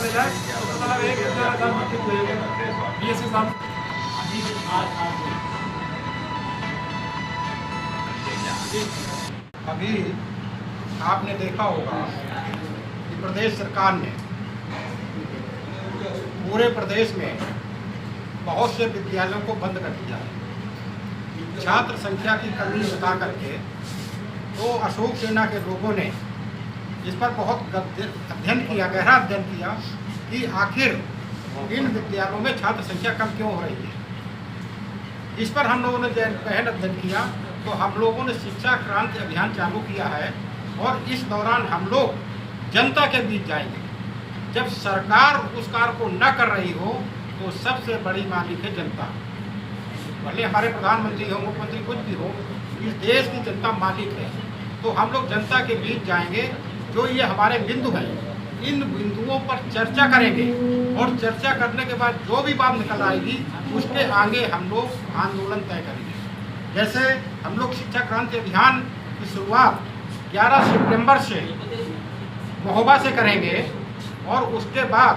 चले जाए तो पता लगे कि कितना काम करते हुए बीएससी साहब अभी आपने देखा होगा कि प्रदेश सरकार ने पूरे प्रदेश में बहुत से विद्यालयों को बंद कर दिया है। छात्र संख्या की कमी बता करके तो अशोक सेना के लोगों ने इस पर बहुत अध्ययन किया, गहरा अध्ययन किया कि आखिर इन विद्यालयों में छात्र संख्या कम क्यों हो रही है। इस पर हम लोगों ने गहन अध्ययन किया तो हम लोगों ने शिक्षा क्रांति अभियान चालू किया है और इस दौरान हम लोग जनता के बीच जाएंगे। जब सरकार उस कार्य को न कर रही हो तो सबसे बड़ी मालिक है जनता। भले हमारे प्रधानमंत्री हो, मुख्यमंत्री, कुछ भी हो, इस देश की जनता मालिक है। तो हम लोग जनता के बीच जाएंगे, जो ये हमारे बिंदु हैं, इन बिंदुओं पर चर्चा करेंगे और चर्चा करने के बाद जो भी बात निकल आएगी उसके आगे हम लोग आंदोलन तय करेंगे। जैसे हम लोग शिक्षा क्रांति अभियान की शुरुआत 11 सितंबर से महोबा से करेंगे और उसके बाद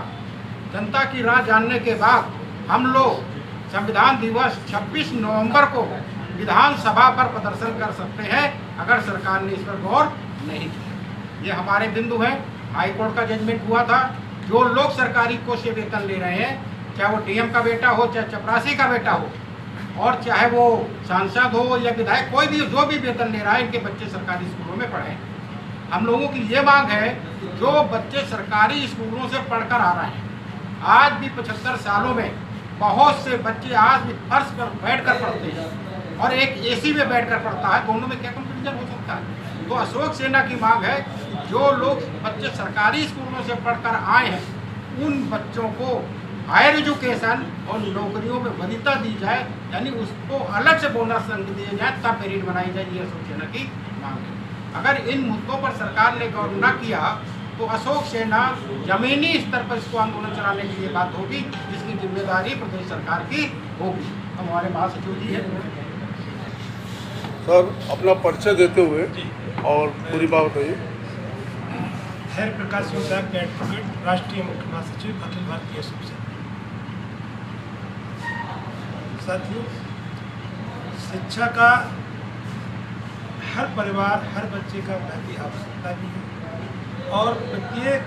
जनता की राय जानने के बाद हम लोग संविधान दिवस 26 नवंबर को विधानसभा पर प्रदर्शन कर सकते हैं अगर सरकार ने इस पर गौर नहीं किया। ये हमारे बिंदु हैं। हाई कोर्ट का जजमेंट हुआ था, जो लोग सरकारी कोष से वेतन ले रहे हैं, चाहे वो डीएम का बेटा हो, चाहे चपरासी का बेटा हो, और चाहे वो सांसद हो या विधायक, कोई भी जो भी वेतन ले रहा है, इनके बच्चे सरकारी स्कूलों में पढ़े। हम लोगों की ये मांग है कि जो बच्चे सरकारी स्कूलों से पढ़कर आ रहे हैं, आज भी 75 सालों में बहुत से बच्चे आज भी फर्श पर बैठकर पढ़ते हैं और एक एसी में बैठकर पढ़ता है, दोनों में क्या कंपेरिजन हो सकता है। तो अशोक सेना की मांग है कि जो लोग बच्चे सरकारी स्कूलों से पढ़कर आए हैं, उन बच्चों को हायर एजुकेशन और नौकरियों में वरीयता दी जाए, यानी उसको अलग से बोनस अंक दिए जाए, तब मेरिट बनाई जाए। ये अशोक सेना की मांग है। अगर इन मुद्दों पर सरकार ने गौर न किया तो अशोक सेना जमीनी स्तर पर इसको आंदोलन चलाने की ये बात होगी, जिसकी जिम्मेदारी प्रदेश सरकार की होगी। हमारे महासचिव जी है। सर, अपना परिचय देते हुए और पूरी बात बताइए। हर प्रकाश योद्धा एडवोकेट, राष्ट्रीय मुख्य महासचिव, अखिल भारतीय अशोक सेना। साथियों, शिक्षा का हर परिवार, हर बच्चे का महती आवश्यकता भी है और प्रत्येक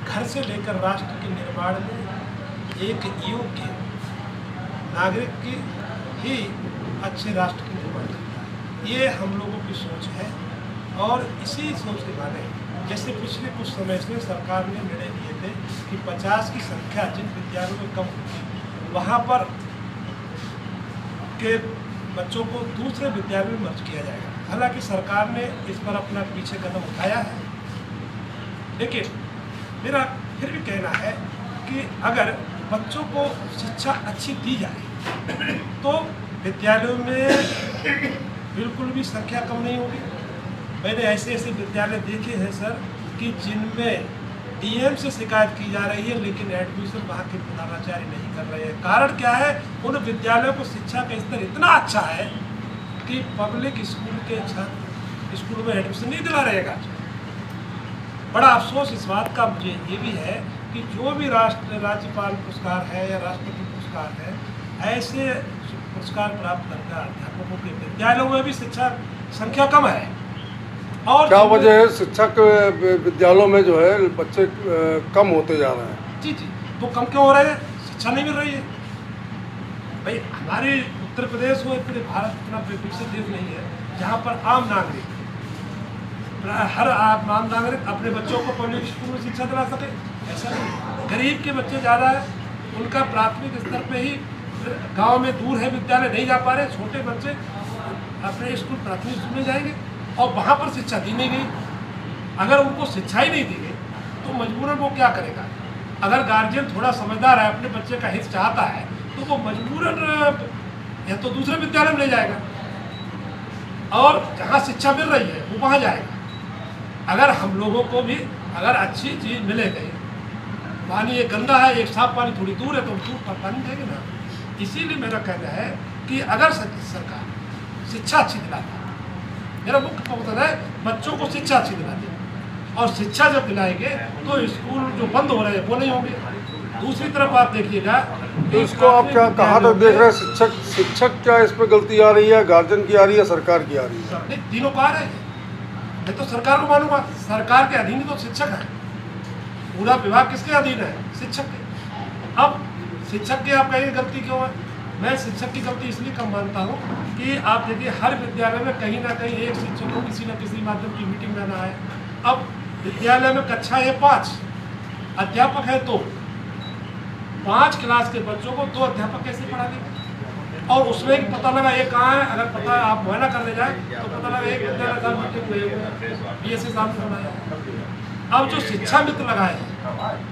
घर से लेकर राष्ट्र के निर्माण में एक योग्य नागरिक की ही अच्छे राष्ट्र की निर्माण करता है। ये हम लोगों की सोच है और इसी सोच के बारे में जैसे पिछले कुछ समय से सरकार ने निर्णय लिए थे कि 50 की संख्या जिन विद्यालयों में कम होगी वहाँ पर के बच्चों को दूसरे विद्यालय में मर्ज किया जाएगा। हालांकि सरकार ने इस पर अपना पीछे कदम उठाया है, लेकिन मेरा फिर भी कहना है कि अगर बच्चों को शिक्षा अच्छी दी जाए तो विद्यालयों में बिल्कुल भी संख्या कम नहीं होगी। मैंने ऐसे ऐसे विद्यालय देखे हैं सर कि जिनमें डीएम से शिकायत की जा रही है लेकिन एडमिशन वहाँ के प्रधानाचार्य नहीं कर रहे हैं। कारण क्या है? उन विद्यालयों को शिक्षा का स्तर इतना अच्छा है कि पब्लिक स्कूल के छात्र स्कूल में एडमिशन नहीं दिला रहेगा। बड़ा अफसोस इस बात का मुझे ये भी है कि जो भी राज्यपाल पुरस्कार है या राष्ट्रपति पुरस्कार है, ऐसे पुरस्कार प्राप्त करने अध्यापकों के विद्यालयों में भी शिक्षा संख्या कम है। और क्या वजह है शिक्षक विद्यालयों में जो है बच्चे कम होते जा रहे हैं? जी, तो कम क्यों हो रहे हैं? शिक्षा नहीं मिल रही है। भाई हमारे उत्तर प्रदेश हो, पूरे भारत इतना विकसित देश नहीं है जहाँ पर आम नागरिक, हर आम नागरिक अपने बच्चों को पब्लिक स्कूल में शिक्षा दिला सके। ऐसा नहीं। गरीब के बच्चे ज़्यादा है, उनका प्राथमिक स्तर पे ही गांव में दूर है विद्यालय, नहीं जा पा रहे। छोटे बच्चे अपने स्कूल प्राथमिक स्कूल में जाएंगे और वहाँ पर शिक्षा दी नहीं गई। अगर उनको शिक्षा ही नहीं दी गई तो मजबूरन वो क्या करेगा? अगर गार्जियन थोड़ा समझदार है, अपने बच्चे का हित चाहता है, तो वो मजबूरन या तो दूसरे विद्यालय में ले जाएगा और जहाँ शिक्षा मिल रही है वो वहाँ जाएगा। अगर हम लोगों को भी अगर अच्छी चीज़ मिले गई, पानी एक गंदा है, एक साफ पानी थोड़ी दूर है, तो दूर पर पानी देंगे ना। इसीलिए मेरा कहना है कि अगर सरकार शिक्षा अच्छी दिलाती है, मेरा मुख्य मकसद है बच्चों को शिक्षा अच्छी दिलाती है और शिक्षा जब दिलाएंगे तो स्कूल जो बंद हो रहे हैं वो नहीं होंगे। दूसरी तरफ आप देखिएगा, तो इसको आप क्या कहाँ तक देख रहे हैं? शिक्षक क्या इस पे गलती आ रही है, गार्जियन की आ रही है, सरकार की आ रही है? नहीं, तीनों का आ रहे हैं। मैं तो सरकार को मानूंगा, सरकार के अधीन ही तो शिक्षक है। पूरा विभाग किसके अधीन है? शिक्षक के। अब शिक्षक की आप कहेंगे गलती क्यों है? मैं शिक्षक की गलती इसलिए कम मानता हूँ कि आप देखिए हर विद्यालय में कहीं ना कहीं एक शिक्षक को किसी न किसी माध्यम की मीटिंग में आना है। अब विद्यालय में कक्षा है 5, अध्यापक है 2, 5 क्लास के बच्चों को 2 अध्यापक कैसे पढ़ा देंगे? और उसमें एक पता लगा ये कहाँ है, अगर पता है आप मुआयना करने जाए तो पता लगा एक विद्यालय का मीटिंग हुए BSc साहब ने बनाया। अब जो शिक्षा मित्र लगाए हैं,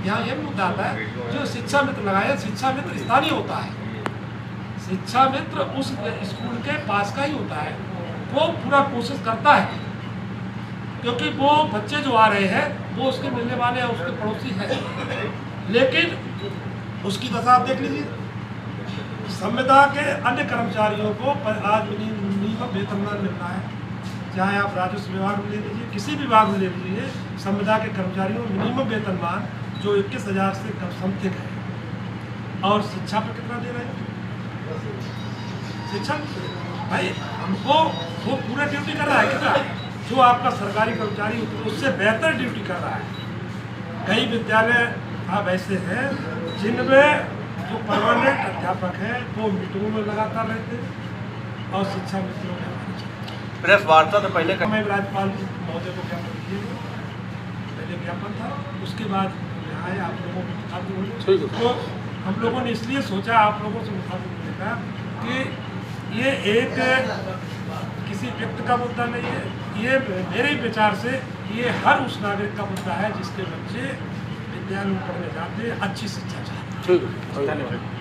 यहाँ ये भी मुद्दा आता है, जो शिक्षा मित्र लगाए हैं, शिक्षा मित्र स्थानीय होता है। शिक्षा मित्र उस स्कूल के पास का ही होता है। वो पूरा कोशिश करता है क्योंकि वो बच्चे जो आ रहे हैं वो उसके मिलने वाले हैं, उसके पड़ोसी हैं। लेकिन उसकी दशा आप देख लीजिए, संविदा के अन्य कर्मचारियों को आज मिनिमम वेतनमान मिल रहा है। चाहे आप राजस्व विभाग में ले लीजिए, किसी विभाग में ले लीजिए, संविदा के कर्मचारियों को मिनिमम वेतनमान जो 21,000 से कम समथिंग है। और शिक्षा पर कितना दे रहे हैं? शिक्षा भाई हमको वो पूरा ड्यूटी कर रहा है कितना? जो आपका सरकारी कर्मचारी उससे बेहतर ड्यूटी कर रहा है। कई विद्यालय अब ऐसे हैं जिनमें जो परमानेंट अध्यापक हैं वो मीटिंगों में लगातार रहते हैं और शिक्षा मित्रों में प्रेस वार्ता तो पहले मैं राज्यपाल महोदय को ज्ञापन दिए, पहले ज्ञापन था, उसके बाद यहाँ आए आप लोगों को मुखातिब हुए। तो हम लोगों ने इसलिए सोचा आप लोगों से मुखातिब होने का कि ये एक किसी व्यक्ति का मुद्दा नहीं है, ये मेरे विचार से ये हर उस नागरिक का मुद्दा है जिसके बच्चे विद्यालय में पढ़ने जाते हैं, अच्छी शिक्षा चाहते हैं। ठीक है, धन्यवाद।